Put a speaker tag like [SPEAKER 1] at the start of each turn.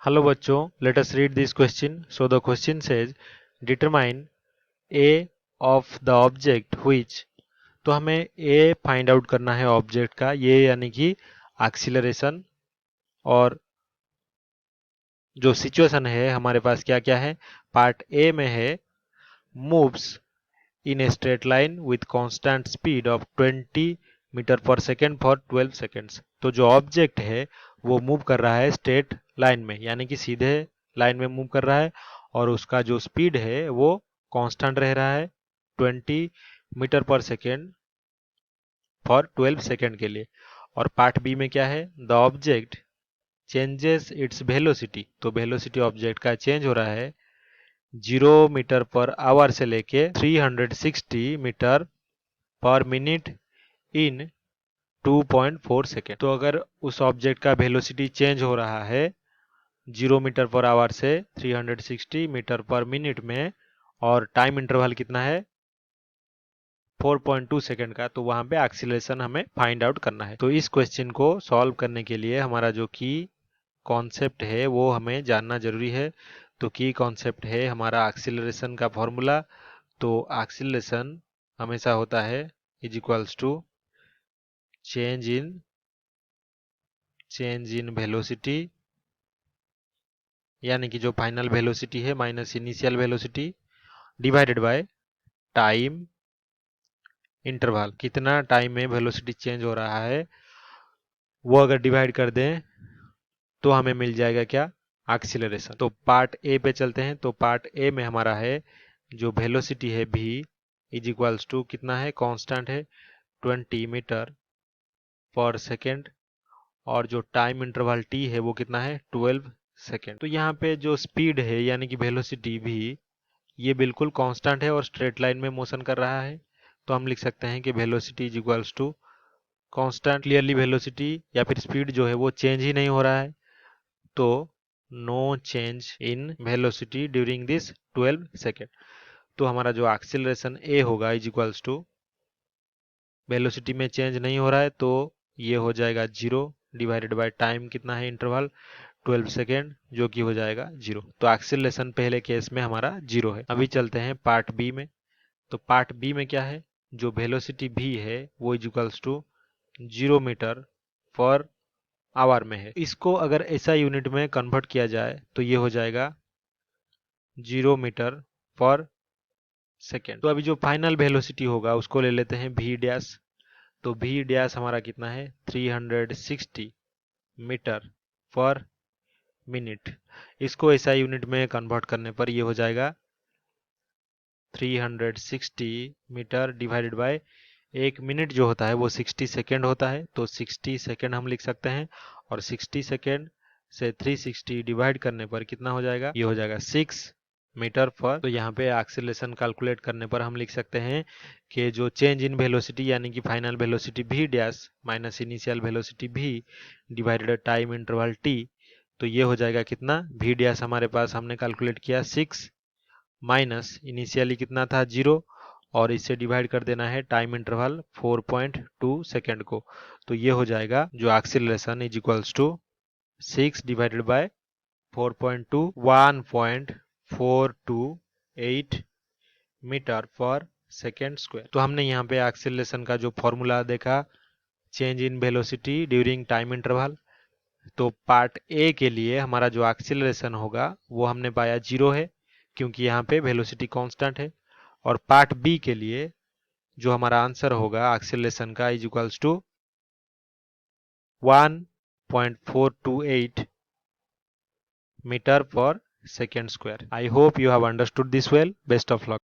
[SPEAKER 1] Hello बच्चों, let us read this question. So the question says, determine A of the object which, तो हमें A find out करना है object का, ये यानी कि एक्सीलरेशन। और जो सिचुएशन है हमारे पास क्या क्या है, पार्ट ए में है moves in a straight line with constant speed of 20 metre per second for 12 seconds. तो जो ऑब्जेक्ट है वो मूव कर रहा है स्ट्रेट लाइन में, यानी कि सीधे लाइन में मूव कर रहा है, और उसका जो स्पीड है वो कांस्टेंट रह रहा है 20 metre per second for 12 second के लिए। और पार्ट बी में क्या है, the object changes its velocity, तो वेलोसिटी ऑब्जेक्ट का चेंज हो रहा है 0 मीटर पर आवर से लेके 360 मीटर पर मिनट इन 2.4 सेकेंड। तो अगर उस ऑब्जेक्ट का वेलोसिटी चेंज हो रहा है 0 मीटर पर आवर से 360 मीटर पर मिनट में, और टाइम इंटरवल कितना है 4.2 सेकेंड का, तो वहां पे एक्सीलरेशन हमें फाइंड आउट करना है। तो इस क्वेश्चन को सॉल्व करने के लिए हमारा जो की कॉन्सेप्ट है वो हमें जानना जरूरी है। तो की कॉन्सेप्ट है हमारा एक्सीलरेशन का फॉर्मूला। तो एक्सीलरेशन हमेशा होता है is equals to change in velocity, यानी कि जो फाइनल वेलोसिटी है minus initial velocity divided by time interval, कितना टाइम में वेलोसिटी चेंज हो रहा है वो अगर डिवाइड कर दें तो हमें मिल जाएगा क्या, एक्सीलरेशन। तो पार्ट ए पे चलते हैं। तो पार्ट ए में हमारा है जो वेलोसिटी है v इज इक्वल्स टू कितना है, कांस्टेंट है 20 मीटर पर सेकेंड, और जो टाइम इंटरवल t है वो कितना है 12 सेकेंड। तो यहाँ पे जो स्पीड है यानी कि वेलोसिटी v ये बिल्कुल कांस्टेंट है और स्ट्रेट लाइन में मोशन कर रहा है। तो हम लिख सकते हैं कि velocity is equals to constant, clearly velocity या फिर स्पीड जो है वो चेंज ही नहीं हो रहा है, तो no change in velocity during this 12 second. तो हमारा जो एक्सीलरेशन ए होगा इज इक्वल्स टू वेलोसिटी में चेंज नहीं हो रहा है, तो ये हो जाएगा 0 डिवाइडेड बाय टाइम कितना है इंटरवल 12 सेकेंड, जो कि हो जाएगा 0। तो एक्सीलरेशन पहले केस में हमारा 0 है। अभी चलते हैं पार्ट बी में। तो पार्ट बी में क्या है, जो वेलोसिटी v है वो is equals to 0 metre per hour में है। इसको अगर ऐसा यूनिट में कन्वर्ट किया जाए तो ये हो जाएगा 0 मीटर पर सेकेंड। तो अभी जो फाइनल वेलोसिटी होगा उसको ले लेते हैं v डैश। तो v डैश हमारा कितना है 360 मीटर पर मिनट। इसको ऐसा यूनिट में कन्वर्ट करने पर ये हो जाएगा 360 मीटर डिवाइडेड बाय एक मिनट जो होता है वो 60 सेकेंड होता है, तो 60 सेकेंड हम लिख सकते हैं। और 60 सेकेंड से 360 डिवाइड करने पर कितना हो जाएगा, ये हो जाएगा 6 मीटर पर। तो यहाँ पे एक्सीलरेशन कैलकुलेट करने पर हम लिख सकते हैं कि जो चेंज इन वेलोसिटी यानी कि final velocity v dash minus initial velocity v divided time interval t, तो ये हो जाएगा कितना, v डैश हमारे पास हमने कैलकुलेट किया 6 माइनस इनिशियली कितना था 0, और इससे डिवाइड कर देना है टाइम इंटरवल 4.2 सेकेंड को। तो ये हो जाएगा जो acceleration is equals to 6 divided by 4.2 1.428 metre per second square. तो हमने यहाँ पे एक्सीलरेशन का जो फॉर्मूला देखा, change in velocity during time interval. तो पार्ट ए के लिए हमारा जो एक्सीलरेशन होगा वो हमने पाया 0 है, क्योंकि यहाँ पे वेलोसिटी कांस्टेंट है। और पार्ट बी के लिए जो हमारा आंसर होगा एक्सीलरेशन का is equals to 1.428 metre per second square. I hope you have understood this well. Best of luck.